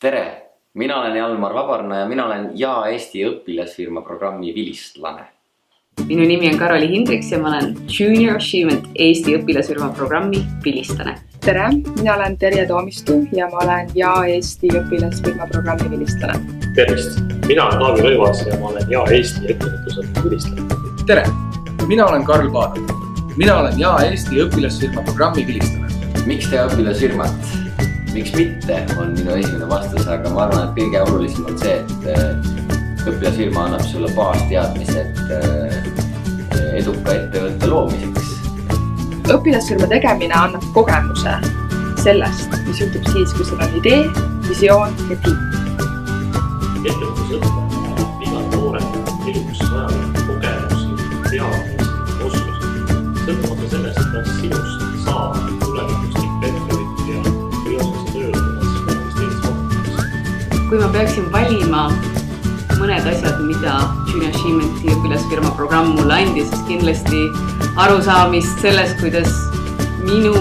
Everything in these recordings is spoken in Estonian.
Tere! Mina olen Jalmar Vabarna ja mina olen Eesti õpilasfirma programmi vilistlane. Minu nimi on Karoli Hindriks ja ma olen Junior Achievement Eesti õpilasfirma programmi vilistlane. Tere! Mina olen Terje Toomistu ja ma olen Eesti õpilasfirma programmi vilistlane. Tervist! Mina olen Taavi Rõivas ja ma olen Eesti ettevõtluse vilistlane. Tere! Mina olen Karl Paadov. Mina olen Eesti õpilasfirma programmi vilistlane. Miks teha õpilasfirmat? Miks mitte, on minu esimene vastus, aga ma arvan, et kõige olulisem on see, et õpilasfirma annab sulle baasteadmised eduka ettevõtte loomiseks. Õpilasfirma tegemine annab kogemuse sellest, mis juhtub siis, kui sul on idee, visioon ja tiim. Ettevõtluse õppimine igal noorel eluks vajalik kogemusi, teadmisi, oskusi. Sõltumata sellest, kas sinust saab tulevikus tippettevõtja või osas töötades teistes kohtades. Kui ma peaksin valima mõned asjad, mida Junior Achievementi õpilasfirma programm mulle andis, siis kindlasti arusaamist sellest, kuidas minu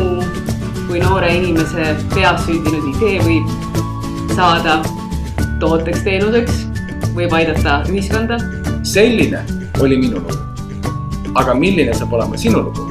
kui noore inimese peas sündinud idee võib saada tooteks teenuseks, võib aidata ühiskonda. Selline oli minu lugu. Aga milline saab olema sinu lugu?